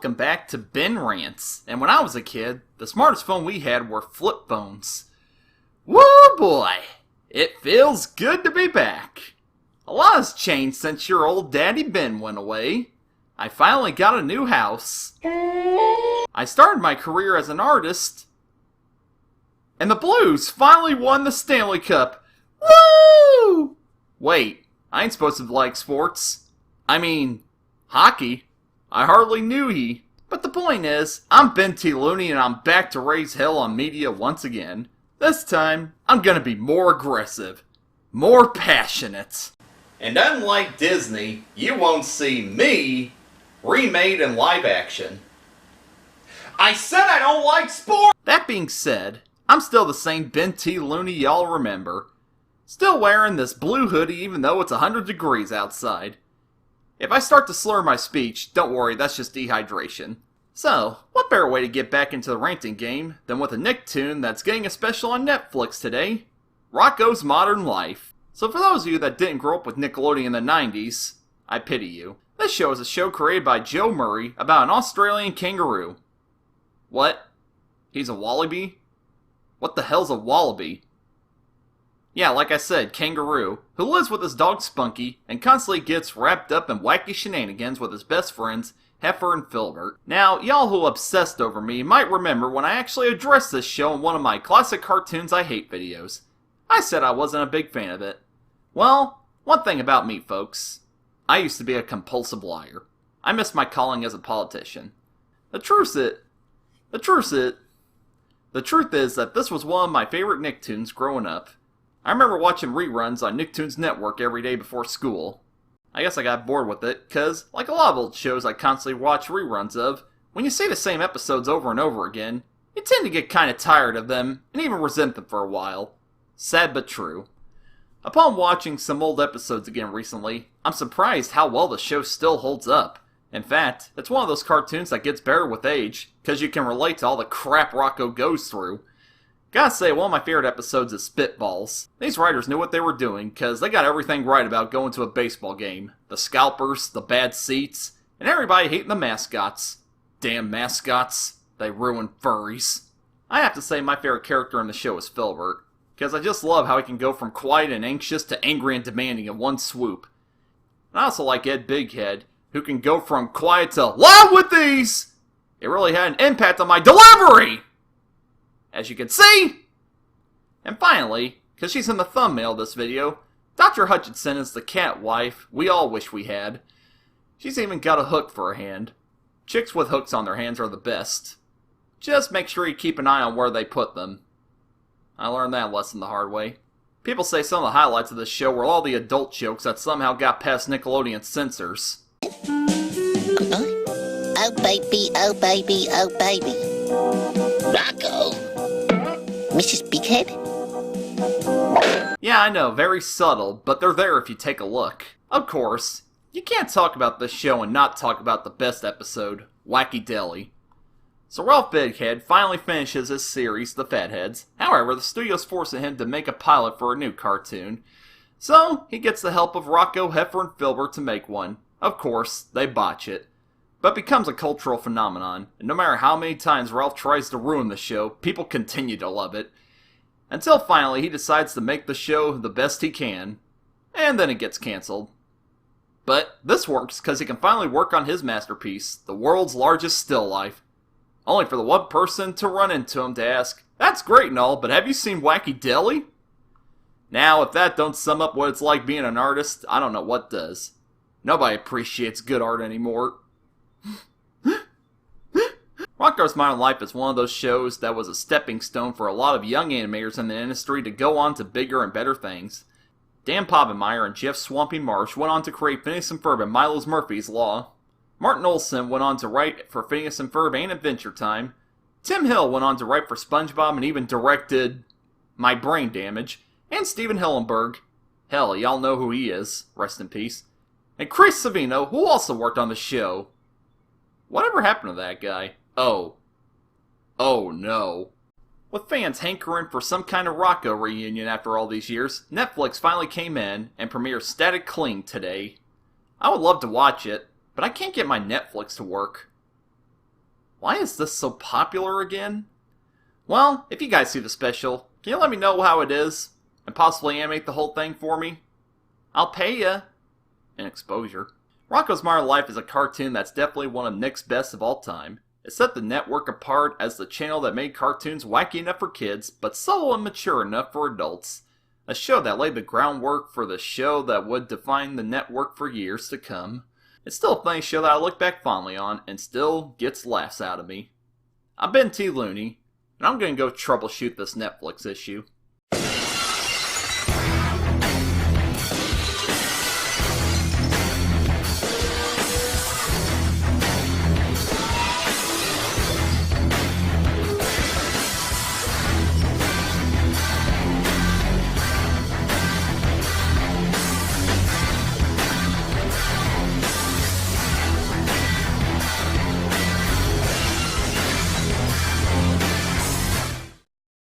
Welcome back to Ben Rants. And when I was a kid, the smartest phone we had were flip phones. Woo boy! It feels good to be back. A lot has changed since your old daddy Ben went away. I finally got a new house. I started my career as an artist. And the Blues finally won the Stanley Cup. Woo! Wait, I ain't supposed to like sports. I mean, hockey. I hardly knew he. But the point is, I'm Ben T. Looney and I'm back to raise hell on media once again. This time, I'm gonna be more aggressive. More passionate. And unlike Disney, you won't see me remade in live action. I said I don't like sports! That being said, I'm still the same Ben T. Looney y'all remember. Still wearing this blue hoodie even though it's 100 degrees outside. If I start to slur my speech, don't worry, that's just dehydration. So, what better way to get back into the ranting game than with a Nicktoon that's getting a special on Netflix today? Rocko's Modern Life. So for those of you that didn't grow up with Nickelodeon in the 90s, I pity you. This show is a show created by Joe Murray about an Australian kangaroo. What? He's a wallaby? What the hell's a wallaby? Yeah, like I said, kangaroo, who lives with his dog Spunky and constantly gets wrapped up in wacky shenanigans with his best friends, Heifer and Filbert. Now, y'all who obsessed over me might remember when I actually addressed this show in one of my classic cartoons I hate videos. I said I wasn't a big fan of it. Well, one thing about me, folks. I used to be a compulsive liar. I missed my calling as a politician. The truth is that this was one of my favorite Nicktoons growing up. I remember watching reruns on Nicktoons Network every day before school. I guess I got bored with it, cause, like a lot of old shows I constantly watch reruns of, when you see the same episodes over and over again, you tend to get kinda tired of them, and even resent them for a while. Sad but true. Upon watching some old episodes again recently, I'm surprised how well the show still holds up. In fact, it's one of those cartoons that gets better with age, cause you can relate to all the crap Rocko goes through. Gotta say, one of my favorite episodes is Spitballs. These writers knew what they were doing, cause they got everything right about going to a baseball game. The scalpers, the bad seats, and everybody hating the mascots. Damn mascots. They ruin furries. I have to say my favorite character in the show is Filbert, cause I just love how he can go from quiet and anxious to angry and demanding in one swoop. And I also like Ed Bighead, who can go from quiet to loud with these! It really had an impact on my delivery! As you can see! And finally, because she's in the thumbnail of this video, Dr. Hutchinson is the cat wife we all wish we had. She's even got a hook for a hand. Chicks with hooks on their hands are the best. Just make sure you keep an eye on where they put them. I learned that lesson the hard way. People say some of the highlights of this show were all the adult jokes that somehow got past Nickelodeon censors. Oh baby, oh baby, oh baby. Rocko! Mrs. Bighead? Yeah, I know, very subtle, but they're there if you take a look. Of course, you can't talk about this show and not talk about the best episode, Wacky Deli. So Ralph Bighead finally finishes his series, The Fatheads. However, the studio's forcing him to make a pilot for a new cartoon. So, he gets the help of Rocko, Heifer, and Filbert to make one. Of course, they botch it. But becomes a cultural phenomenon, and no matter how many times Ralph tries to ruin the show, people continue to love it. Until finally he decides to make the show the best he can, and then it gets cancelled. But this works because he can finally work on his masterpiece, the world's largest still life. Only for the one person to run into him to ask, "That's great and all, but have you seen Wacky Deli?" Now, if that don't sum up what it's like being an artist, I don't know what does. Nobody appreciates good art anymore. Rocko's Modern Life is one of those shows that was a stepping stone for a lot of young animators in the industry to go on to bigger and better things. Dan Povenmire and Jeff Swampy Marsh went on to create Phineas and Ferb and Milo's Murphy's Law. Martin Olson went on to write for Phineas and Ferb and Adventure Time. Tim Hill went on to write for SpongeBob and even directed My Brain Damage. And Steven Hillenburg. Hell, y'all know who he is. Rest in peace. And Chris Savino, who also worked on the show. Whatever happened to that guy? Oh no. With fans hankering for some kind of Rocko reunion after all these years, Netflix finally came in and premiered Static Cling today. I would love to watch it, but I can't get my Netflix to work. Why is this so popular again? Well, if you guys see the special, can you let me know how it is? And possibly animate the whole thing for me? I'll pay ya. In exposure. Rocko's Modern Life is a cartoon that's definitely one of Nick's best of all time. It set the network apart as the channel that made cartoons wacky enough for kids, but subtle and mature enough for adults. A show that laid the groundwork for the show that would define the network for years to come. It's still a funny show that I look back fondly on, and still gets laughs out of me. I've been T. Looney, and I'm gonna go troubleshoot this Netflix issue.